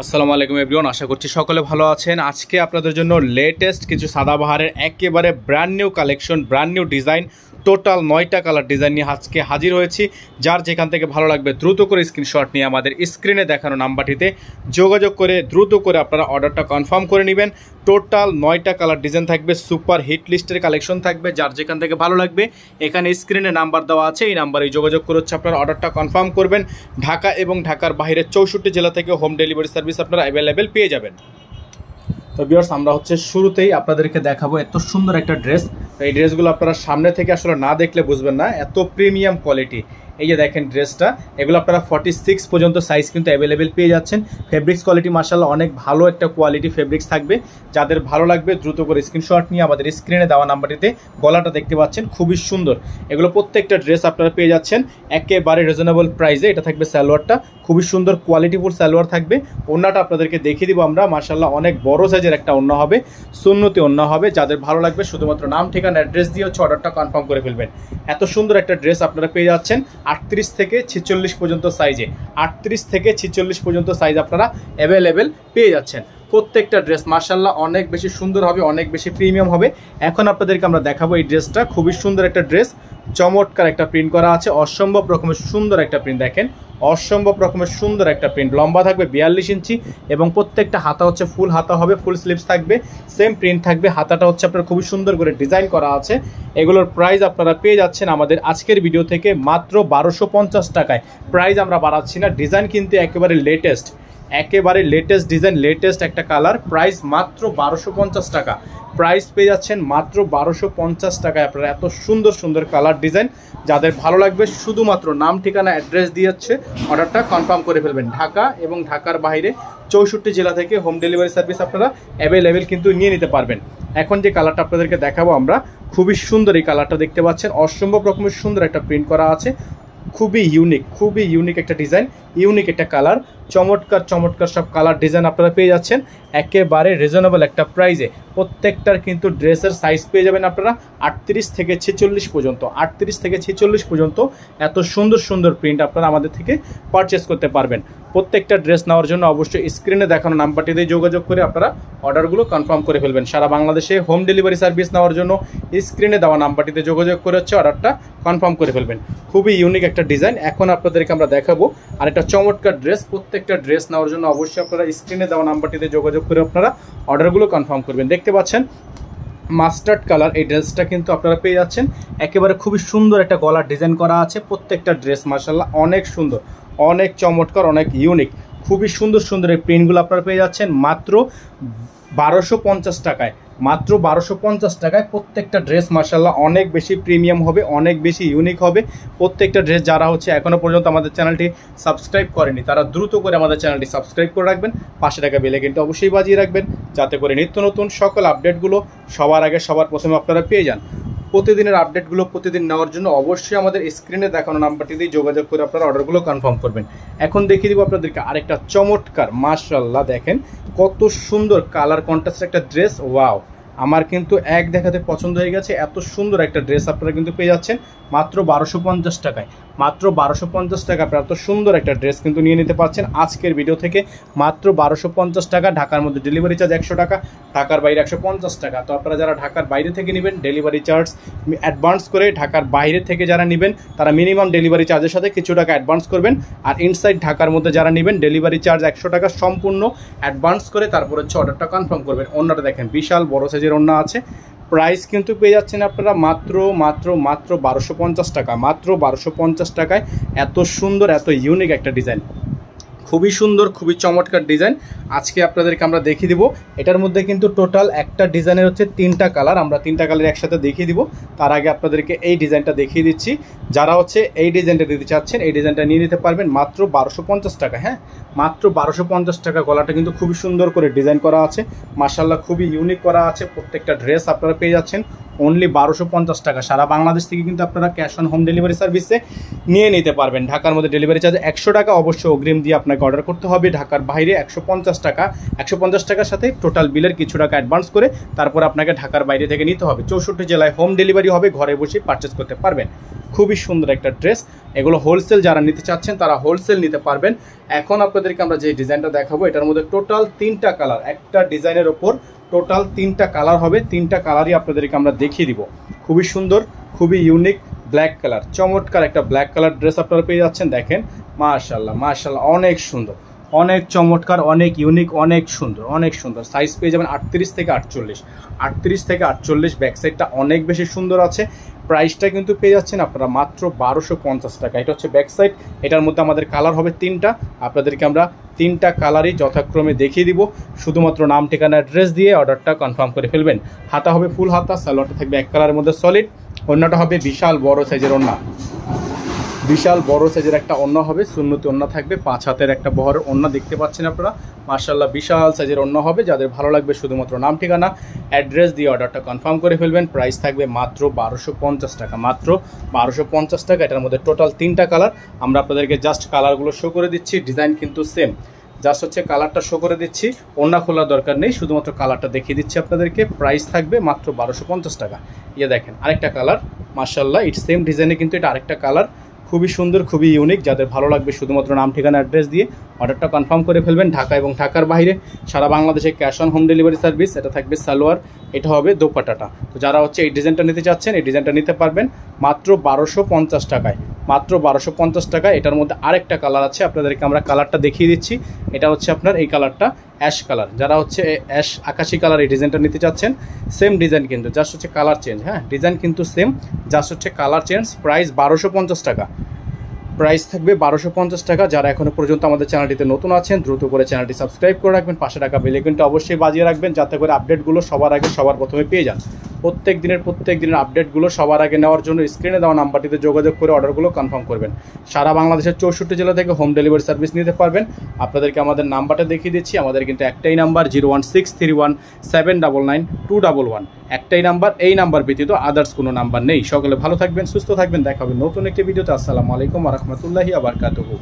আসসালামু আলাইকুম এভরিওয়ান, আশা করছি সকলে ভালো আছেন। আজকে আপনাদের জন্য লেটেস্ট কিছু সাদাবাহারের একেবারে brand new collection, brand new design, total 9টা কালার ডিজাইন নিয়ে আজকে হাজির হয়েছি। যার যেখান থেকে ভালো লাগবে দ্রুত করে স্ক্রিনশট নিয়ে আমাদের স্ক্রিনে দেখানো নাম্বারটিতে যোগাযোগ করে দ্রুত করে আপনারা অর্ডারটা কনফার্ম করে নেবেন। টোটাল 9টা কালার ডিজাইন থাকবে, সুপার হিট লিস্টের কালেকশন থাকবে। যার যেখান থেকে ভালো লাগবে এখানে স্ক্রিনে নাম্বার দেওয়া আছে, এই নাম্বারে যোগাযোগ করে হচ্ছে আপনারা অর্ডারটা কনফার্ম করবেন। ঢাকা এবং ঢাকার বাইরে 64 জেলা থেকে হোম ডেলিভারি সার্ভিস আপনারা অ্যাভেলেবেল পেয়ে যাবেন। তো ভিউয়ার্স, আমরা হচ্ছে শুরুতেই আপনাদেরকে দেখাবো এত সুন্দর একটা ড্রেস। এই ড্রেসগুলো আপনারা সামনে থেকে আসলে না দেখলে বুঝবেন না, এত প্রিমিয়াম কোয়ালিটি। এই যে দেখেন ড্রেসটা, এগুলো আপনারা 46 পর্যন্ত সাইজ কিন্তু অ্যাভেলেবেল পেয়ে যাচ্ছেন। ফেব্রিক্স কোয়ালিটি মাশাআল্লাহ অনেক ভালো একটা কোয়ালিটি ফেব্রিক্স থাকবে। যাদের ভালো লাগবে দ্রুত করে স্ক্রিনশট নিয়ে আমাদের স্ক্রিনে দেওয়া নাম্বারটিতে, গলাটা দেখতে পাচ্ছেন খুবই সুন্দর। এগুলো প্রত্যেকটা ড্রেস আপনারা পেয়ে যাচ্ছেন একেবারে রিজনেবল প্রাইসে। এটা থাকবে সালোয়ারটা, খুবই সুন্দর কোয়ালিটিফুল সালোয়ার থাকবে। ওড়নাটা আপনাদেরকে দেখিয়ে দিব আমরা, মাশাআল্লাহ অনেক বড় সাইজের একটা ওড়না হবে, সুন্নতি ওড়না হবে। যাদের ভালো লাগবে শুধুমাত্র নাম ঠিকানা অ্যাড্রেস দিয়ে হচ্ছে অর্ডারটা কনফার্ম করে ফেলবেন। এত সুন্দর একটা ড্রেস আপনারা পেয়ে যাচ্ছেন 38 থেকে 46 পর্যন্ত সাইজে। 38 থেকে 46 পর্যন্ত সাইজ আপনারা অ্যাভেলেবেল পেয়ে যাচ্ছেন। প্রত্যেকটা ড্রেস মাশাআল্লাহ অনেক বেশি সুন্দর হবে, অনেক বেশি প্রিমিয়াম হবে। এখন আপনাদেরকে আমরা দেখাবো এই ড্রেসটা, খুবই সুন্দর একটা ড্রেস, চমৎকার একটা প্রিন্ট করা আছে, অসম্ভব রকমের সুন্দর একটা প্রিন্ট। দেখেন অসম্ভব রকমের সুন্দর একটা প্রিন্ট, লম্বা থাকবে 42 ইঞ্চি এবং প্রত্যেকটা হাতা হচ্ছে ফুল হাতা হবে, ফুল স্লিভস থাকবে, সেম প্রিন্ট থাকবে। হাতাটা হচ্ছে আপনার খুবই সুন্দর করে ডিজাইন করা আছে। এগুলোর প্রাইস আপনারা পেয়ে যাচ্ছেন আমাদের আজকের ভিডিও থেকে মাত্র 1250 টাকায়। প্রাইস আমরা বাড়াচ্ছি না, ডিজাইন কিন্তু একেবারে লেটেস্ট, একেবারে লেটেস্ট ডিজাইন, লেটেস্ট একটা কালার। প্রাইস মাত্র 1250 টাকা। প্রাইস পেয়ে যাচ্ছেন মাত্র 1250 টাকায় আপনারা এত সুন্দর সুন্দর কালার ডিজাইন। যাদের ভালো লাগবে শুধুমাত্র নাম ঠিকানা অ্যাড্রেস দিয়ে হচ্ছে অর্ডারটা কনফার্ম করে ফেলবেন। ঢাকা এবং ঢাকার বাইরে 64 জেলা থেকে হোম ডেলিভারি সার্ভিস আপনারা অ্যাভেলেবেল কিন্তু নিয়ে নিতে পারবেন। এখন যে কালারটা আপনাদেরকে দেখাবো আমরা, খুবই সুন্দর এই কালারটা দেখতে পাচ্ছেন, অসম্ভব রকমের সুন্দর একটা প্রিন্ট করা আছে, খুবই ইউনিক একটা ডিজাইন, ইউনিক একটা কালার, চমৎকার চমৎকার সব কালার ডিজাইন আপনারা পেয়ে যাচ্ছেন একেবারে রিজনেবল একটা প্রাইজে। প্রত্যেকটার কিন্তু ড্রেসের সাইজ পেয়ে যাবেন আপনারা 38 থেকে 46 পর্যন্ত। 38 থেকে 46 পর্যন্ত এত সুন্দর সুন্দর প্রিন্ট আপনারা আমাদের থেকে পারচেস করতে পারবেন। প্রত্যেকটা ড্রেস নেওয়ার জন্য অবশ্যই স্ক্রিনে দেখানো নাম্বারটিতে যোগাযোগ করে আপনারা অর্ডারগুলো কনফার্ম করে ফেলবেন। সারা বাংলাদেশে হোম ডেলিভারি সার্ভিস নেওয়ার জন্য স্ক্রিনে দেওয়া নাম্বারটিতে যোগাযোগ করে হচ্ছে অর্ডারটা কনফার্ম করে ফেলবেন। খুবই ইউনিক একটা ডিজাইন। এখন আপনাদেরকে আমরা দেখাবো আর একটা চমৎকার ড্রেস। প্রত্যেকটা ড্রেস নেওয়ার জন্য অবশ্যই আপনারা স্ক্রিনে দেওয়া নাম্বারটিতে যোগাযোগ করে আপনারা অর্ডারগুলো কনফার্ম করবেন। দেখতে পাচ্ছেন মাস্টার্ড কালার এই ড্রেসটা কিন্তু আপনারা পেয়ে যাচ্ছেন একেবারে খুবই সুন্দর একটা গলার ডিজাইন করা আছে। প্রত্যেকটা ড্রেস মাশাআল্লাহ অনেক সুন্দর, অনেক চমৎকার, অনেক ইউনিক, খুবই সুন্দর সুন্দর এই প্রিন্টগুলো আপনারা পেয়ে যাচ্ছেন মাত্র 1250 টাকায়। মাত্র 1250 টাকায় প্রত্যেকটা ড্রেস মাশাআল্লাহ অনেক বেশি প্রিমিয়াম হবে, অনেক বেশি ইউনিক হবে। প্রত্যেকটা ড্রেস যারা হচ্ছে এখনও পর্যন্ত আমাদের চ্যানেলটি সাবস্ক্রাইব করেনি তারা দ্রুত করে আমাদের চ্যানেলটি সাবস্ক্রাইব করে রাখবেন, পাশে টাকা বেলে কিন্তু অবশ্যই বাজিয়ে রাখবেন, যাতে করে নিত্য নতুন সকল আপডেটগুলো সবার আগে সবার প্রথমে আপনারা পেয়ে যান। প্রতিদিনের আপডেটগুলো প্রতিদিন নেওয়ার জন্য অবশ্যই আমাদের স্ক্রিনে দেখানো নাম্বারটিতেই যোগাযোগ করে আপনারা অর্ডারগুলো কনফার্ম করবেন। এখন দেখিয়ে দিব আপনাদেরকে আরেকটা চমৎকার, মাশাআল্লাহ দেখেন কত সুন্দর কালার কন্ট্রাস্টের একটা ড্রেস। ওয়াও, আমার কিন্তু এক দেখাতে পছন্দ হয়ে গেছে। এত সুন্দর একটা ড্রেস আপনারা কিন্তু পেয়ে যাচ্ছেন মাত্র 1250 টাকায়। মাত্র 1250 টাকা আপনারা এত সুন্দর একটা ড্রেস কিন্তু নিয়ে নিতে পারছেন আজকের ভিডিও থেকে মাত্র 1250 টাকা। ঢাকার মধ্যে ডেলিভারি চার্জ 100 টাকা, ঢাকার বাইরে 150 টাকা। তো আপনারা যারা ঢাকার বাইরে থেকে নেবেন ডেলিভারি চার্জ অ্যাডভান্স করে, ঢাকার বাইরে থেকে যারা নেবেন তারা মিনিমাম ডেলিভারি চার্জের সাথে কিছু টাকা অ্যাডভান্স করবেন। আর ইনসাইড ঢাকার মধ্যে যারা নেবেন ডেলিভারি চার্জ 100 টাকা সম্পূর্ণ অ্যাডভান্স করে তারপর হচ্ছে অর্ডারটা কনফার্ম করবেন। ওড়নাটা দেখেন বিশাল বড় সাইজের ওড়না আছে। প্রাইস কিন্তু পেয়ে যাচ্ছেন আপনারা মাত্র মাত্র মাত্র 1250 টাকা। মাত্র 1250 টাকায় এত সুন্দর এত ইউনিক একটা ডিজাইন, খুবই সুন্দর, খুবই চমৎকার ডিজাইন আজকে আপনাদেরকে আমরা দেখিয়ে দিব। এটার মধ্যে কিন্তু টোটাল একটা ডিজাইনের হচ্ছে 3টা কালার, আমরা 3টা কালার একসাথে দেখিয়ে দিব। তার আগে আপনাদেরকে এই ডিজাইনটা দেখিয়ে দিচ্ছি। যারা হচ্ছে এই ডিজাইনটা দিতে চাচ্ছেন এই ডিজাইনটা নিয়ে নিতে পারবেন মাত্র 1250 টাকা। হ্যাঁ, মাত্র 1250 টাকা। গলাটা কিন্তু খুবই সুন্দর করে ডিজাইন করা আছে, মাশাআল্লাহ খুবই ইউনিক করা আছে। প্রত্যেকটা ড্রেস আপনারা পেয়ে যাচ্ছেন অনলি 1250 টাকা। সারা বাংলাদেশ থেকে কিন্তু আপনারা ক্যাশ অন হোম ডেলিভারি সার্ভিসে নিয়ে নিতে পারবেন। ঢাকার মধ্যে ডেলিভারি চার্জ 100 টাকা অবশ্যই অগ্রিম দিয়ে আপনাকে অর্ডার করতে হবে। ঢাকার বাইরে 150 টাকা। 150 টাকার সাথে টোটাল বিলের কিছু টাকা অ্যাডভান্স করে তারপর আপনাকে ঢাকার বাইরে থেকে নিতে হবে। 64 জেলায় হোম ডেলিভারি হবে, ঘরে বসে পারচেস করতে পারবেন। খুবই সুন্দর একটা ড্রেস। এগুলো হোলসেল যারা নিতে চাচ্ছেন তারা হোলসেল নিতে পারবেন। এখন আপনাদেরকে আমরা যে ডিজাইনটা দেখাবো এটার মধ্যে টোটাল 3টা কালার, একটা ডিজাইনের ওপর টোটাল 3টা কালার হবে। 3টা কালারই আপনাদেরকে আমরা দেখিয়ে দিব। খুবই সুন্দর, খুবই ইউনিক ব্ল্যাক কালার, চমৎকার একটা ব্ল্যাক কালার ড্রেস আপনারা পেয়ে যাচ্ছেন। দেখেন মাশাআল্লাহ মাশাআল্লাহ, অনেক সুন্দর, অনেক চমৎকার, অনেক ইউনিক, অনেক সুন্দর, অনেক সুন্দর। সাইজ পেয়ে যাবেন 38 থেকে 48, 38 থেকে 48। ব্যাক সাইডটা অনেক বেশি সুন্দর আছে। প্রাইসটা কিন্তু পেয়ে যাচ্ছেন আপনারা মাত্র 1250 টাকা। এটা হচ্ছে ব্যাক সাইড। এটার মধ্যে আমাদের কালার হবে 3টা। আপনাদেরকে আমরা 3টা কালারই যথাক্রমে দেখিয়ে দিব। শুধুমাত্র নাম, ঠিকানা, অ্যাড্রেস দিয়ে অর্ডারটা কনফার্ম করে ফেলবেন। হাতা হবে ফুল হাতা, সালোয়ারটা থাকবে এক কালারের মধ্যে সলিড, ওড়নাটা হবে বিশাল বড় সাইজের ওড়না, বিশাল বড় সাইজের একটা ওড়না হবে, সুন্নতি ওড়না থাকবে, 5 হাতের একটা বহরের ওড়না দেখতে পাচ্ছেন আপনারা। মাশাআল্লাহ বিশাল সাইজের ওড়না হবে। যাদের ভালো লাগবে শুধুমাত্র নাম, ঠিকানা, অ্যাড্রেস দিয়ে অর্ডারটা কনফার্ম করে ফেলবেন। প্রাইস থাকবে মাত্র 1250 টাকা, মাত্র 1250 টাকা। এটার মধ্যে টোটাল 3টা কালার। আমরা আপনাদেরকে জাস্ট কালারগুলো শো করে দিচ্ছি, ডিজাইন কিন্তু সেম। জাস্ট হচ্ছে কালারটা শো করে দিচ্ছি, ওড়না খোলার দরকার নেই, শুধুমাত্র কালারটা দেখিয়ে দিচ্ছি আপনাদেরকে। প্রাইস থাকবে মাত্র 1250 টাকা। ইয়ে দেখেন আরেকটা কালার, মাশাআল্লাহ ইট সেম ডিজাইনে কিন্তু এটা আরেকটা কালার, খুবই সুন্দর, খুবই ইউনিক। যাদের ভালো লাগবে শুধুমাত্র নাম, ঠিকানা, অ্যাড্রেস দিয়ে অর্ডারটা কনফার্ম করে ফেলবেন। ঢাকা এবং ঢাকার বাইরে সারা বাংলাদেশে cash on home delivery service. এটা থাকবে সালোয়ার, এটা হবে দোপাট্টাটা। তো যারা হচ্ছে এই ডিজাইনটা নিতে চাচ্ছেন এই ডিজাইনটা নিতে পারবেন মাত্র 1250 টাকায়, মাত্র 1250 টাকা। এটার মধ্যে আরেকটা কালার আছে, আপনাদেরকে আমরা কালারটা দেখিয়ে দিচ্ছি। এটা হচ্ছে আপনার এই কালারটা অ্যাশ কালার। যারা হচ্ছে অ্যাশ আকাশি কালার এই ডিজাইনটা নিতে চাচ্ছেন, সেম ডিজাইন কিন্তু জাস্ট হচ্ছে কালার চেঞ্জ। হ্যাঁ, ডিজাইন কিন্তু সেম, জাস্ট হচ্ছে কালার চেঞ্জ। প্রাইস 1250 টাকা, প্রাইস থাকবে 1250 টাকা। যারা এখনো পর্যন্ত আমাদের চ্যানেলটিতে নতুন আছেন দ্রুত করে চ্যানেলটি সাবস্ক্রাইব করে রাখবেন, পাশে টাকা বেল আইকনটা অবশ্যই বাজিয়ে রাখবেন, যাতে করে আপডেটগুলো সবার আগে সবার প্রথমে পেয়ে যান। প্রত্যেক দিনের আপডেটগুলো সবার আগে নেওয়ার জন্য স্ক্রিনে দেওয়া নাম্বারটিতে যোগাযোগ করে অর্ডারগুলো কনফার্ম করবেন। সারা বাংলাদেশের 64 জেলা থেকে হোম ডেলিভারি সার্ভিস নিতে পারবেন। আপনাদেরকে আমাদের নাম্বারটা দেখিয়ে দিচ্ছি। আমাদের কিন্তু একটাই নাম্বার 01631799211, একটাই নাম্বার। এই নাম্বার ব্যতীত আদার্স কোনো নাম্বার নেই। সকলে ভালো থাকবেন, সুস্থ থাকবেন। দেখা হবে নতুন একটি ভিডিওতে। আসসালামু আলাইকুম ওয়া রাহমাতুল্লাহি ওয়া বারাকাতুহু।